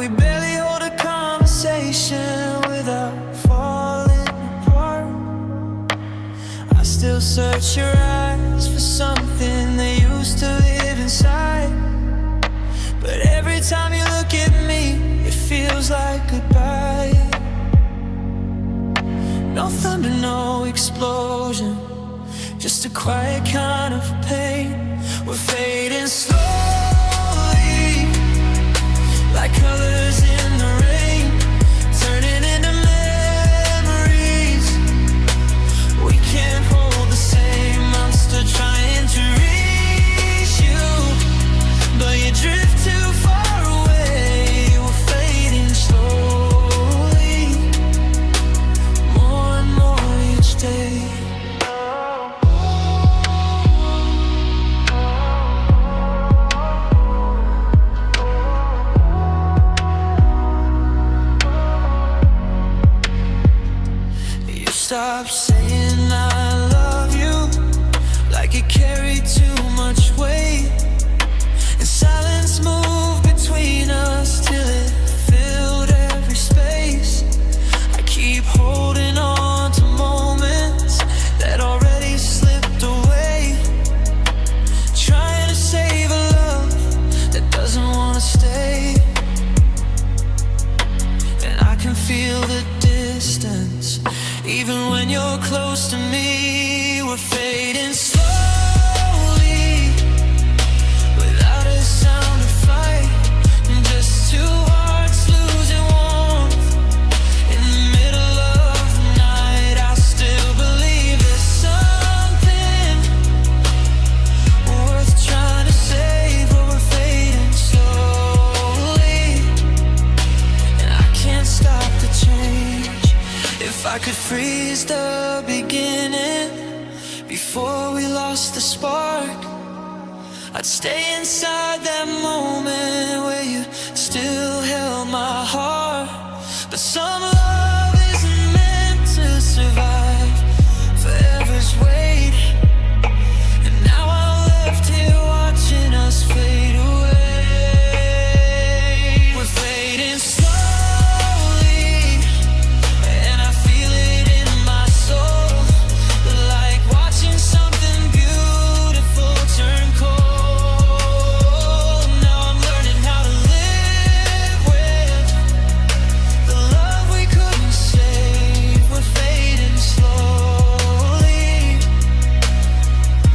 we barely hold a conversation without falling apart. I still search your eyes for something that used to live inside, but every time you look at me, it feels like goodbye. No thunder, no explosion, just a quiet kind of pain. We're fading slowly, like colors in the rain, turning into memories. We can't hold the same. I'm still trying to reach you, but you drift too far away. We're fading slowly, more and more each day. Stop saying I love you, like it carried too much weight, and silence moved between us till it filled every space. I keep holding on to moments that already slipped away, trying to save a love that doesn't want to stay. And I can feel the distance even when you're close to me. We're fading slowly, without a sound or fight, just two hearts losing warmth in the middle of the night. I still believe there's something worth trying to save, but we're fading slowly, and I can't stop the change. If I could freeze the beginning before we lost the spark, I'd stay inside that moment where you still held my heart. But some love isn't meant to survive forever's wait, and now I'm left here watching us fade away. We're fading slowly, and I feel it in my soul, like watching something beautiful turn cold. Now I'm learning how to live with the love we couldn't save. We're fading slowly,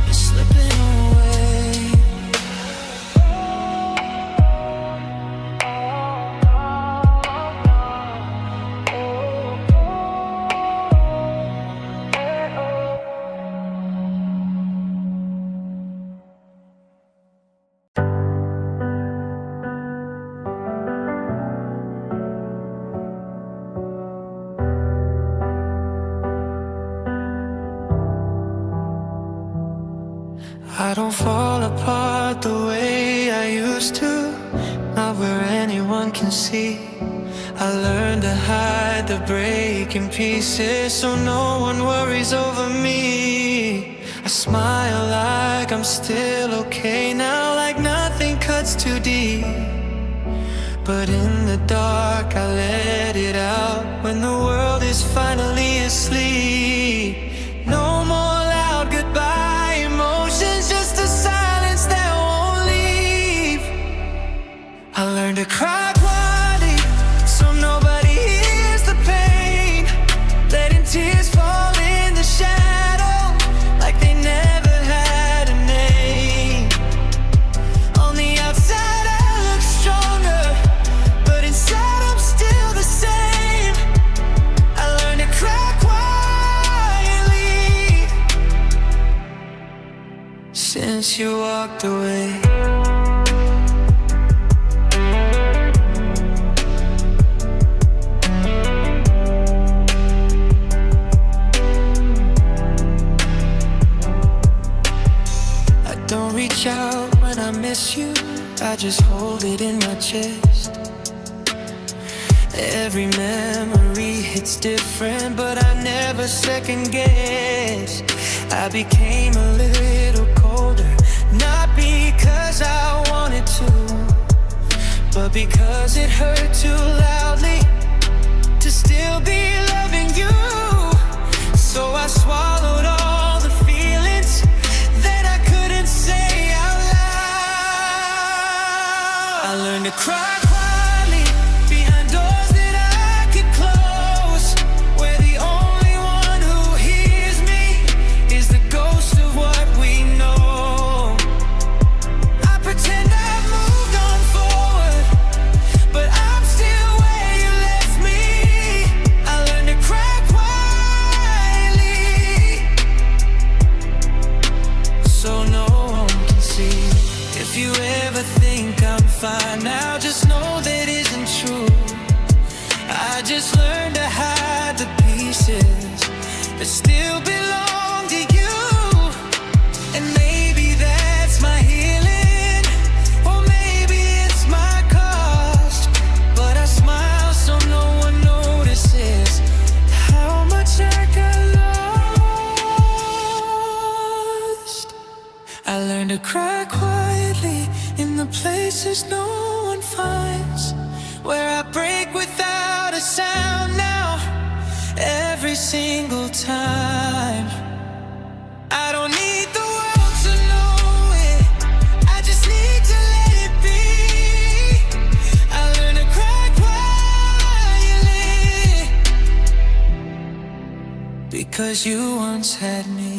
and slipping away. I don't fall apart the way I used to, not where anyone can see. I learned to hide the breaking pieces so no one worries over me. I smile like I'm still okay now, like nothing cuts too deep. But in the dark I let it out when the world is finally asleep. No more loud goodbye emotions, just a silence that won't leave. I learned to cry quietly so nobody hears the pain, letting tears fall in the shadow like they never had a name. On the outside I look stronger, but inside I'm still the same. I learned to cry quietly since you walked away. Don't reach out when I miss you, I just hold it in my chest. Every memory hits different, but I never second guess. I became a little colder, not because I wanted to, but because it hurt to learned to cry quietly in the places no one finds, where I break without a sound now, every single time. I don't need the world to know it, I just need to let it be. I learned to cry quietly, because you once had me.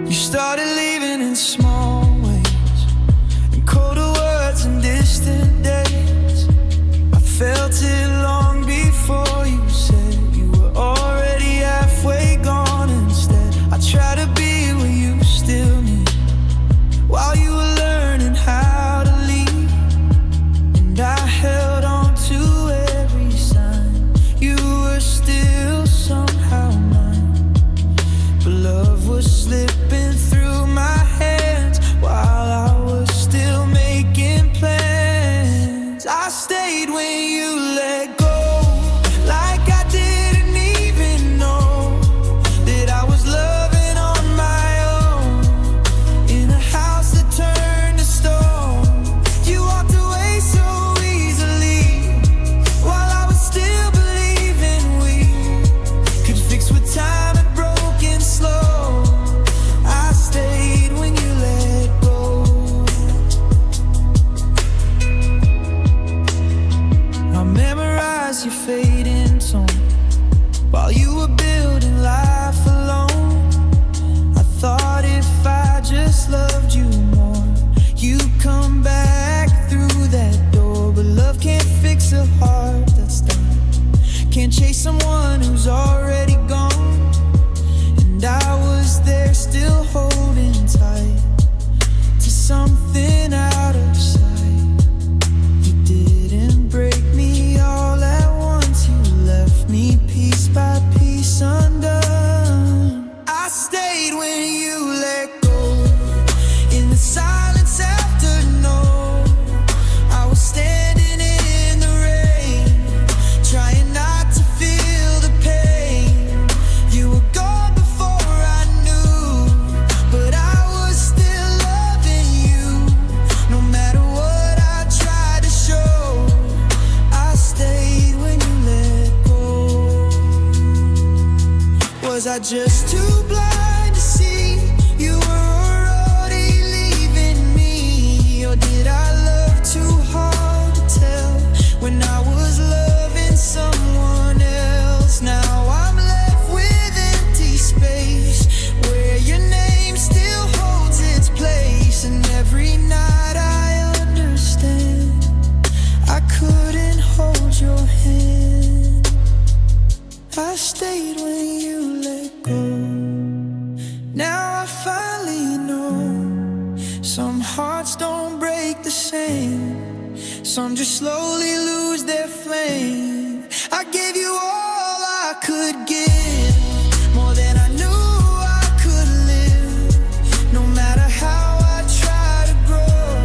You started leaving in small ways, in colder words and distant days. I felt it long before you said you were already halfway gone. Instead, I try to be what you still need, while you were learning how to leave. And I held on to every sign, you were still somehow mine. But love was slipping through my hands while I was still making plans. I stayed when you let go, like I didn't even know that I was loving on my own, in a house that turned to stone. You walked away so easily, while I was still believing we could fix what time had broken slow. I stayed when you let go. I memorized your fading tone while you were building life alone. I thought if I just loved you more, you'd come back through that door. But love can't fix a heart that's done, can't chase someone who's already gone. And I was there still holding tight to something out of sight. You didn't break me all at once, you left me piece by piece undone. I stayed when you let go, in the silence after no. I was standing in the rain, trying not to feel the pain. You were gone before I knew, but I was still loving you, no matter what I tried to show. I stayed when you let go. Was I just too blind to see you were already leaving me? Or did I love too hard to tell when I was loving someone else? Now I'm left with empty space, where your name still holds its place. And every night I understand I couldn't hold your hand. I stayed when you let go. Now I finally know some hearts don't break the same, some just slowly lose their flame. I gave you all I could give, more than I knew I could live. No matter how I try to grow,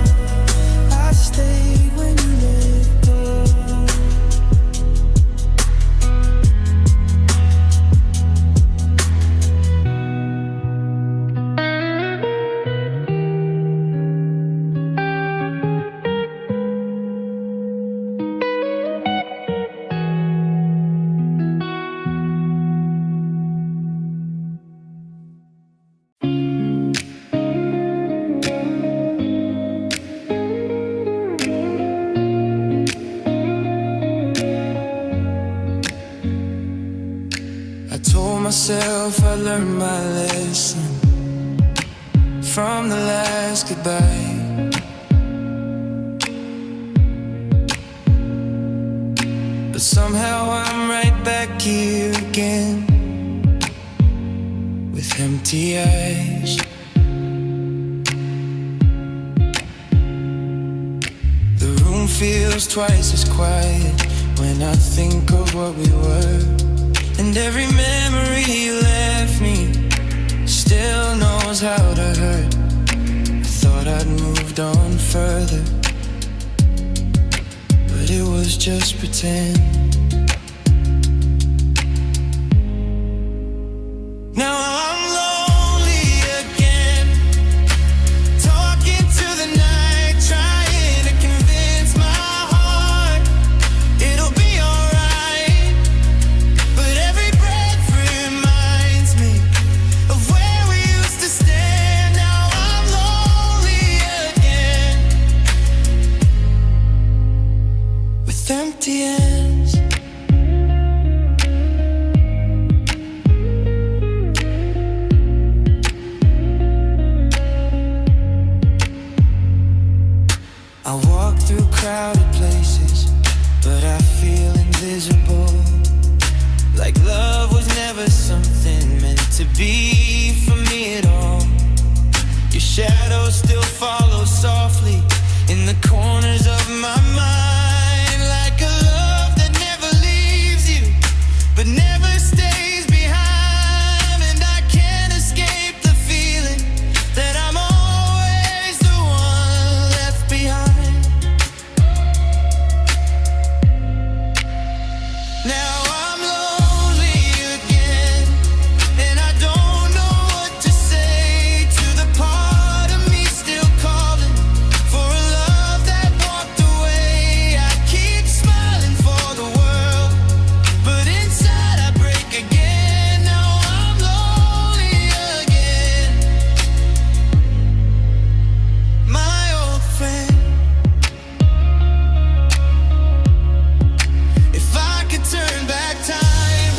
I stayed when you let go. Myself, I learned my lesson from the last goodbye. But somehow I'm right back here again, with empty eyes. The room feels twice as quiet when I think of what we were. And every memory you left me still knows how to hurt. I thought I'd moved on further, but it was just pretend. Now I'm lonely again, talking to the night, trying to convince my heart it'll be alright. But every breath reminds me of where we used to stand. Now I'm lonely again, with empty ends. I walk through crowded places, but I feel invisible. Like love was never something meant to be for me at all. Your shadow still follows softly in the corners of my mind. Like a love that never leaves you, but never stays behind. And I can't escape the feeling that I'm always the one left behind. Now I'm lonely again, and I don't know what to say to the part of me still calling for a love that walked away. I keep smiling for the world, but inside I break again. Now I'm lonely again, my old friend. If I could turn back time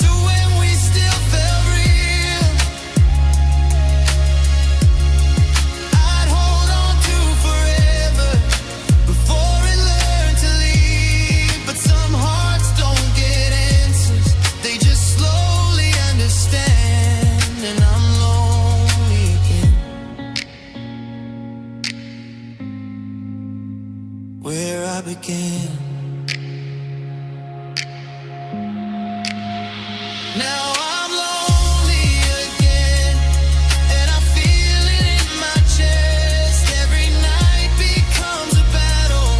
to when we still felt real, I'd hold on to forever before it learned to leave. But some hearts don't get answers, they just slowly understand. And I'm lonely again, where I began. Now I'm lonely again, and I feel it in my chest. Every night becomes a battle,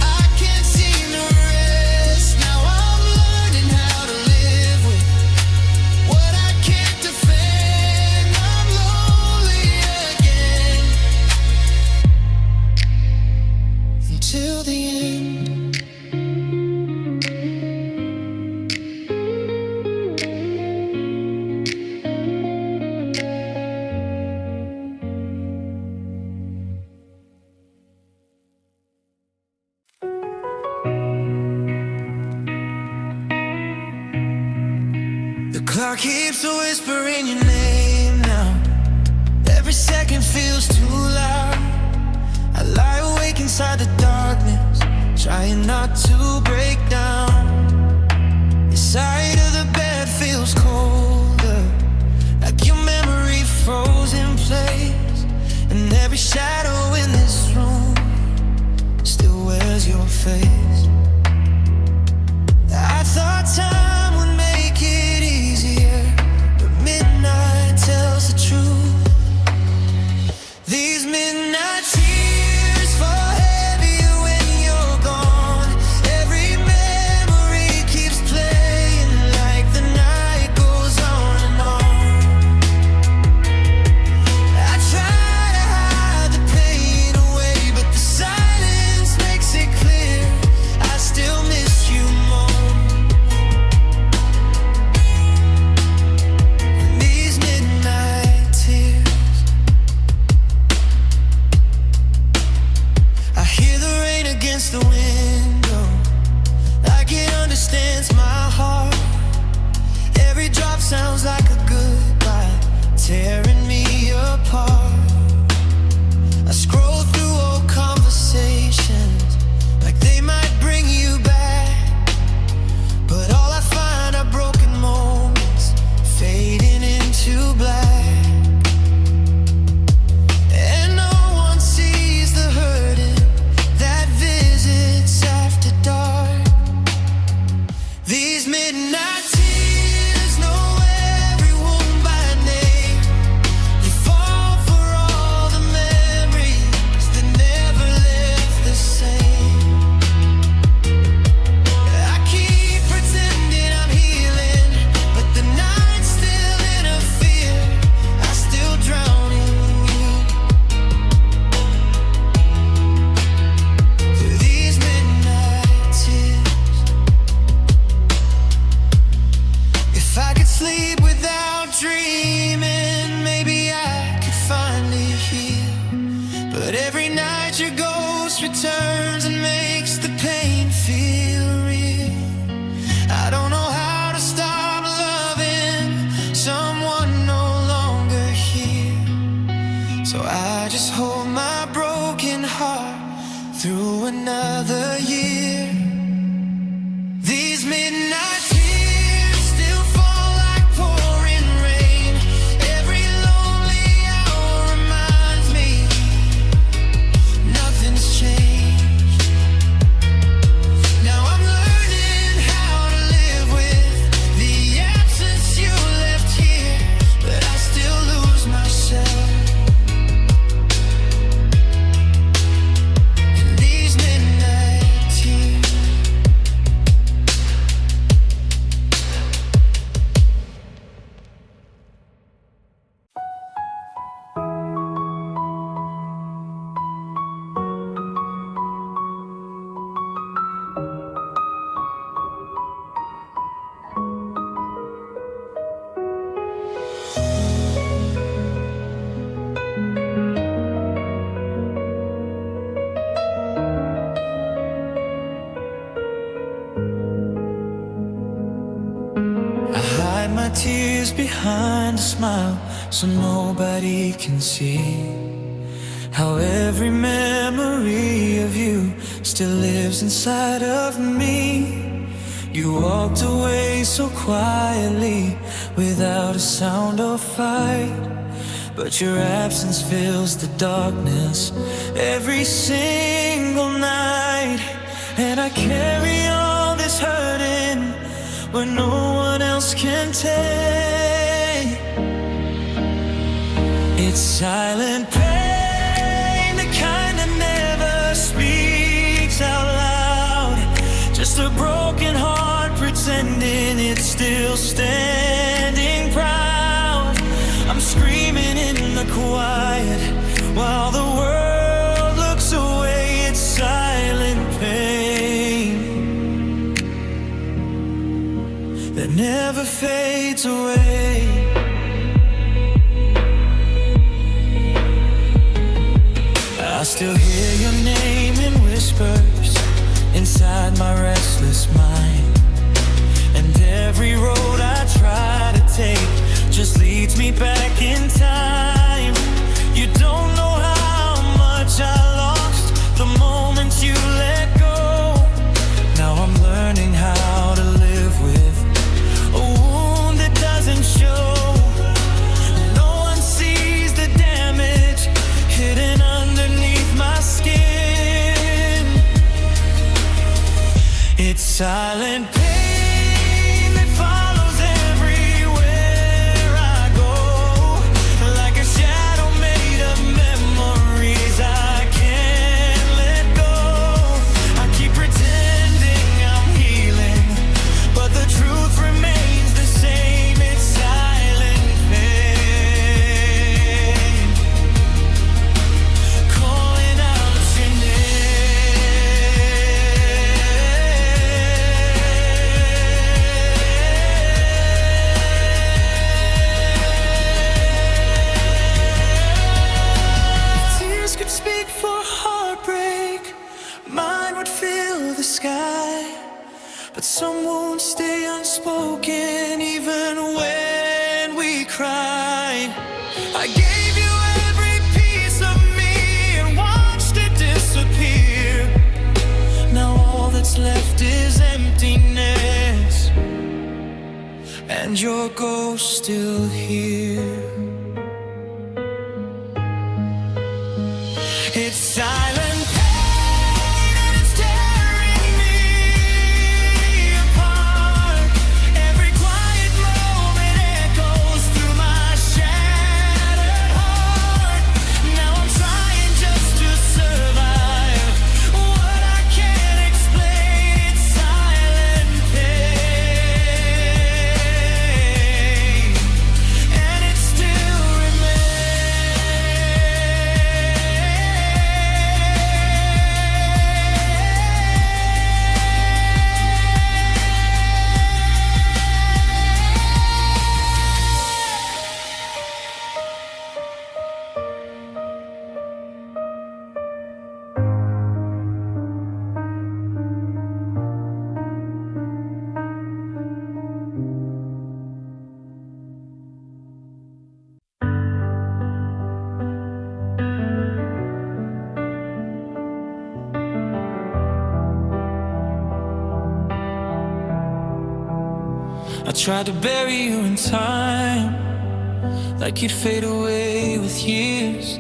I can't seem to rest. Now I'm learning how to live with what I can't defend. I'm lonely again, until the end. The clock keeps whispering your name now. Every second feels too loud. I lie awake inside the darkness, trying not to break down. The side of the bed feels colder, like your memory froze in place. And every shadow in this room still wears your face. I thought time would make it easier, but midnight tells the truth. These midnight tears fall heavier when you're gone. Every memory keeps playing like the night goes on and on. I try to hide the pain But every night your ghost returns and makes the pain feel real. I don't know how to stop loving someone no longer here. So I just hold my broken heart through another year. These midnight tears still fall like pouring rain. Every lonely hour reminds me nothing's changed. Now I'm learning how to live with the absence you left here, but I still lose myself. My tears behind a smile so nobody can see how every memory of you still lives inside of me. You walked away so quietly without a sound or fight, but your absence fills the darkness every single night. And I carry all this hurting where no one else can take. It's silent pain, the kind that never speaks out loud. Just a broken heart pretending it's still standing proud. I'm screaming in the quiet while the world looks away. It's silent pain that never fades away. I still hear your name in whispers inside my restless mind, and every road I try to take just leads me back in time. You don't know how much I lost the moment you let go. Now I'm learning how to live with a wound that doesn't show. No one sees the damage hidden underneath my skin. It's silent pain that follows everywhere I go, like a shadow made of memories I can't let go. I keep pretending I'm healing, but the truth remains the same. It's silent pain, calling out your name. If tears could speak for heartbreak, mine would fill the sky. But some won't stay unspoken even when we cry. I gave you every piece of me and watched it disappear. Now all that's left is emptiness, and your ghost still here. It's silent pain and it's tearing me apart. Every quiet moment echoes through my shattered heart. Now I'm trying just to survive what I can't explain. It's silent pain, and it still remains. I tried to bury you in time, like you'd fade away with years.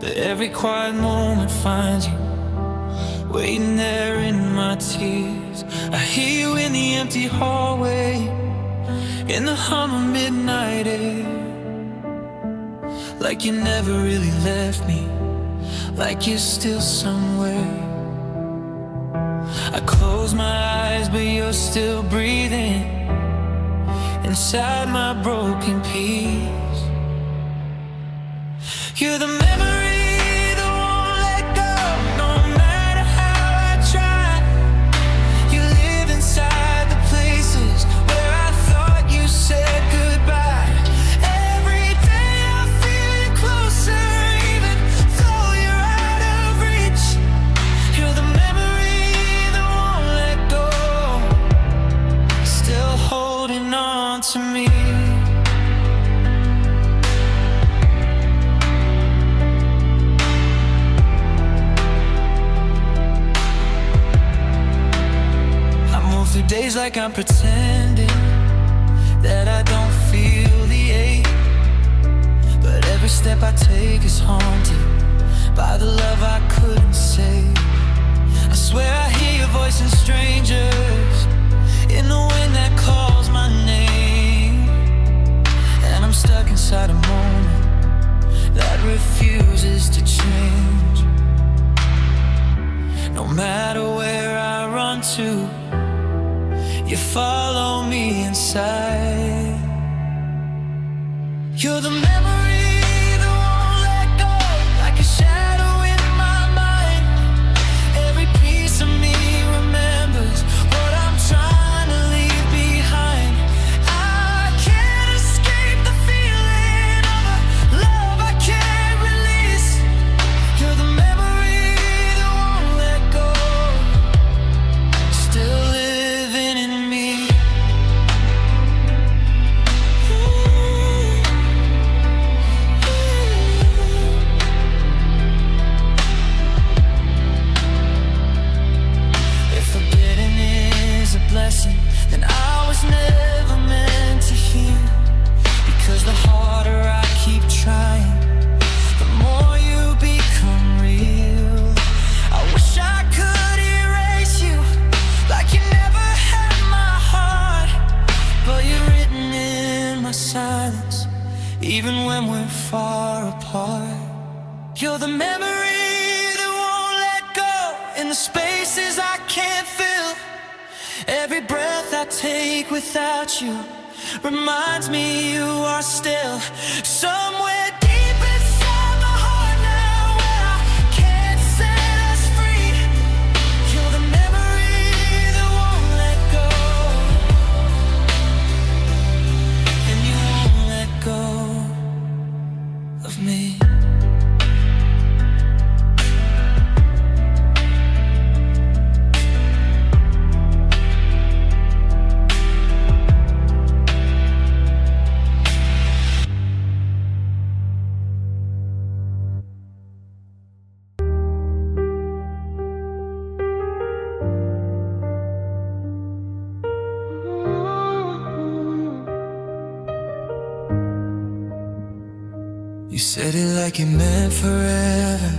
But every quiet moment finds you waiting there in my tears. I hear you in the empty hallway, in the hum of midnight air, like you never really left me, like you're still somewhere. I close my eyes, but you're still breathing inside my broken piece. You're the memory that won't let go, no matter how I try. You live inside the places where I thought you said goodbye. Every day I feel you closer, even though you're out of reach. You're the memory that won't let go, still holding on to me. Through days like I'm pretending that I don't feel the ache, but every step I take is haunted by the love I couldn't save. I swear I hear your voice in strangers, in the wind that calls my name, and I'm stuck inside a moment that refuses to change. No matter where I run to, you follow me inside. You're the memory that won't let go, like a shadow in my mind. Every piece of me remembers what I'm trying to leave behind. I can't escape the feeling of a love I can't release. You're the memory that won't let go, still living in me. If forgetting is a blessing, then I was never meant to heal. Because the harder I keep trying, the more you become real. I wish I could erase you, like you never had my heart, but you're written in my silence, even when we're far apart. You're the memory that won't let go, in the spaces I can't fill. Every breath I take without you reminds me you are still somewhere deep inside my heart now, where I can't set us free. You're the memory that won't let go, and you won't let go of me. You said it like it meant forever,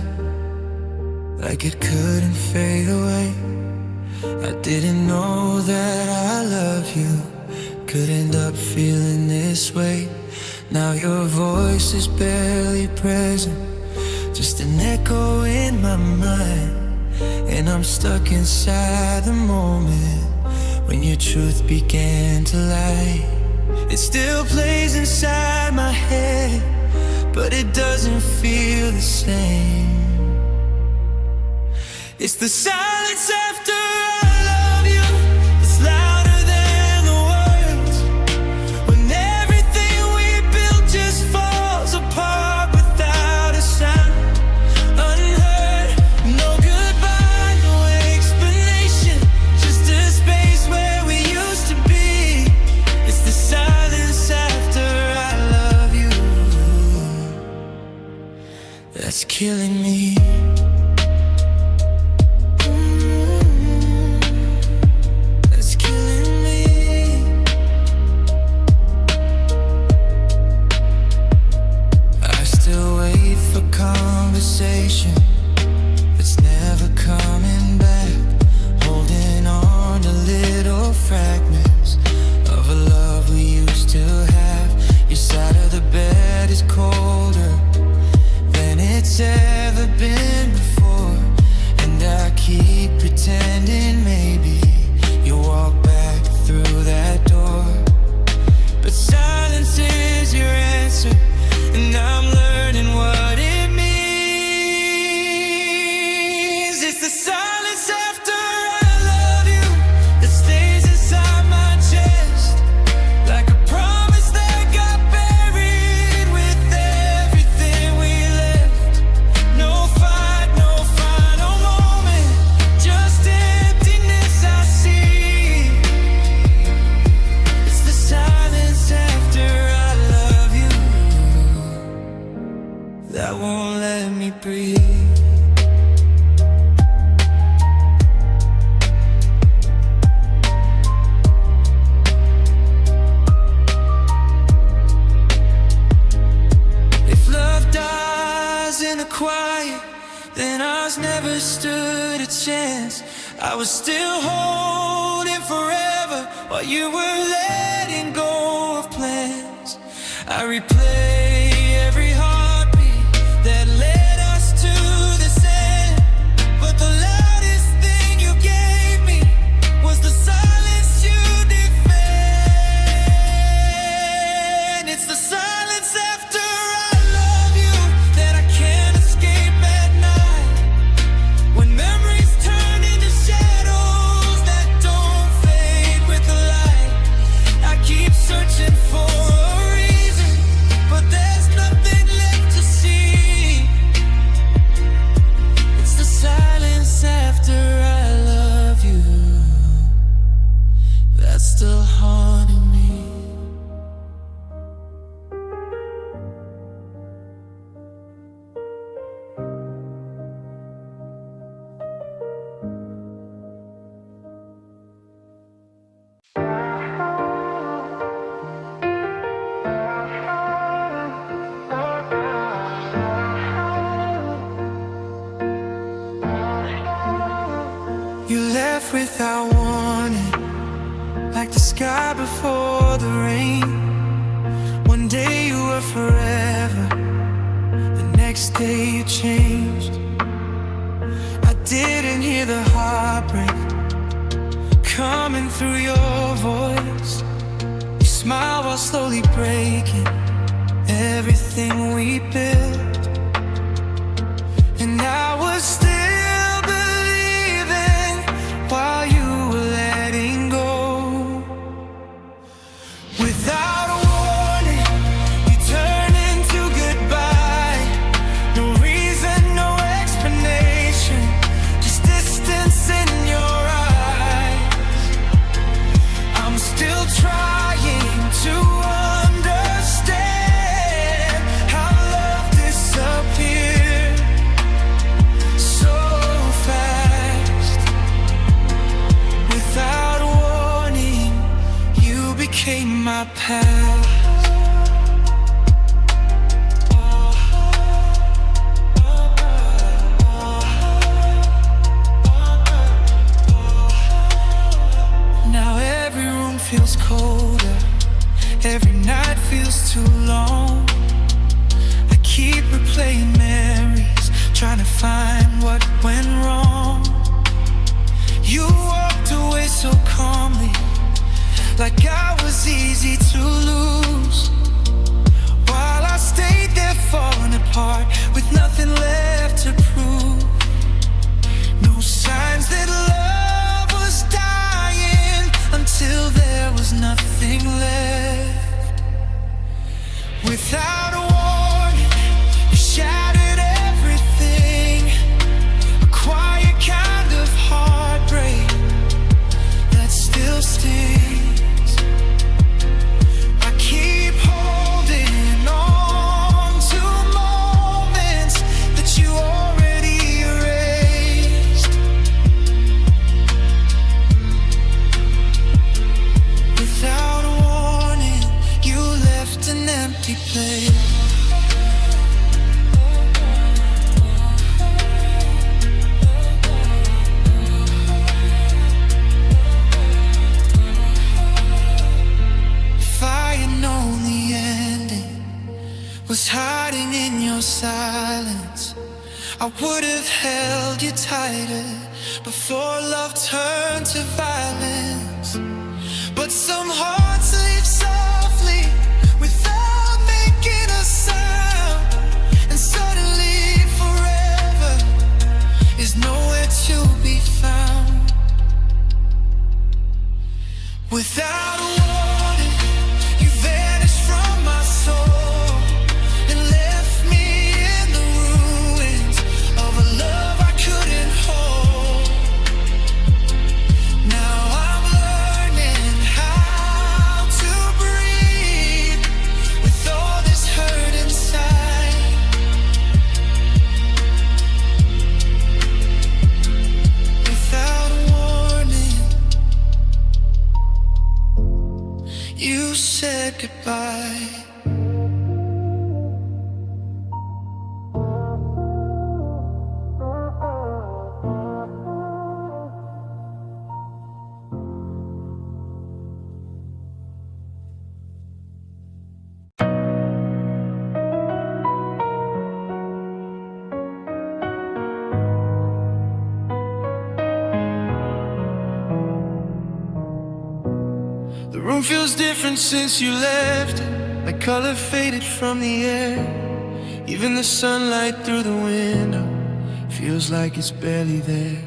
like it couldn't fade away. I didn't know that I love you could end up feeling this way. Now your voice is barely present, just an echo in my mind, and I'm stuck inside the moment when your truth began to lie. It still plays inside my head, but it doesn't feel the same. It's the silence after I love you, it's louder than the words. When everything we built just falls apart without a sound, unheard. No goodbye, no explanation, just a space where we used to be. It's the silence after I love you that's killing me. never stood a chance. I was still holding forever while you were letting go of plans. I replay every heartbeat that led us to this end, but the loudest thing you gave me was the silence you defend. It's the silence after I love you that I can't escape at night, when memories turn into shadows that don't fade with the light. I keep searching for a reason, but there's nothing left to see. It's the silence after I love you that's still haunting me. You left without warning, like the sky before the rain. One day you were forever, the next day you changed. I didn't hear the heartbreak coming through your voice. You smile while slowly breaking everything we built, and I was still believing while you were letting go. Without a warning, you turned into goodbye. No reason, no explanation, just distance in your eyes. I'm still trying to understand how love disappeared so fast. Without a warning, you became my past. Now every room feels colder, every night feels too long. I keep replaying memories, trying to find what went wrong. You walked away so calmly, like I was easy to lose, while I stayed there falling apart with nothing left to prove. No signs that love was dying until there was nothing left. Without a warning, you shattered everything, a quiet kind of heartbreak that still stings. I keep holding on to moments that you already erased. Without a warning, you left an empty place. If I had known the ending was hiding in your silence, I would have held you tighter before love turned to violence. But some hearts live softly without making a sound, and suddenly forever is nowhere to be found. Without a warning, you vanished from my soul and left me in the ruins of a love I couldn't hold. Now I'm learning how to breathe with all this hurt inside. Without a warning, you said goodbye. room feels different since you left it, like color faded from the air. Even the sunlight through the window feels like it's barely there.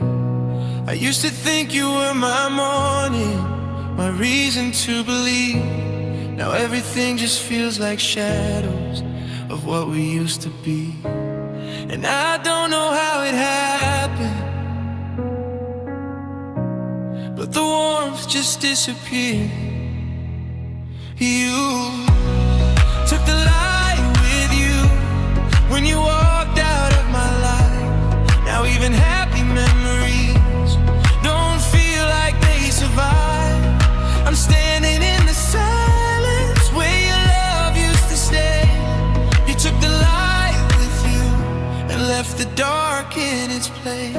I used to think you were my morning, my reason to believe. Now everything just feels like shadows of what we used to be. And I don't know how it happened, but the warmth just disappeared. You took the light with you when you walked out of my life. Now even happy memories don't feel like they survive. I'm standing in the silence where your love used to stay. You took the light with you and left the dark in its place.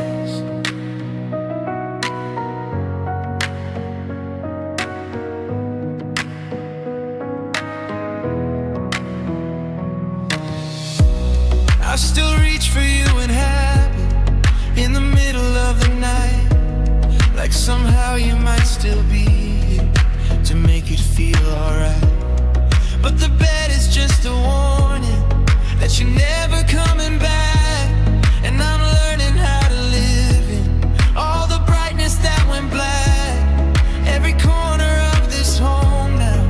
I still reach for you in habit in the middle of the night, like somehow you might still be here to make it feel alright. But the bed is just a warning that you're never coming back, and I'm learning how to live in all the brightness that went black. Every corner of this home now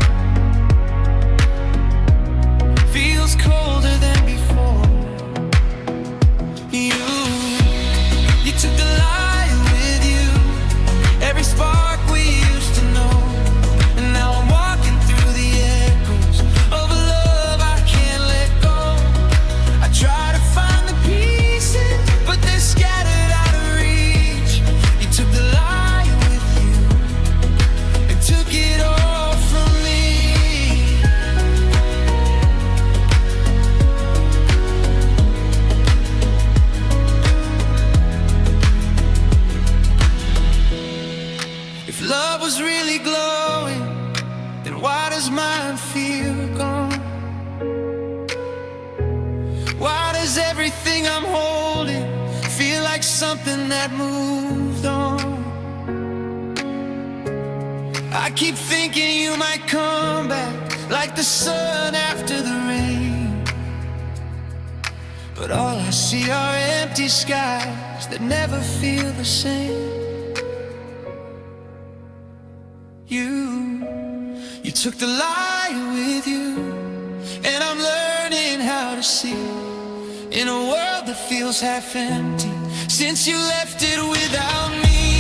feels colder than before. You took the light with you, every spark we used to know. And now I'm walking through the echoes of a love I can't let go. I try to find the pieces, but they're scattered out of reach. You took the light with you and took it all from me. If love was really glowing, then why does mine feel gone? Why does everything I'm holding feel like something that moved on? I keep thinking you might come back like the sun after the rain, but all I see are empty skies that never feel the same. You took the light with you, and I'm learning how to see in a world that feels half empty since you left it without me.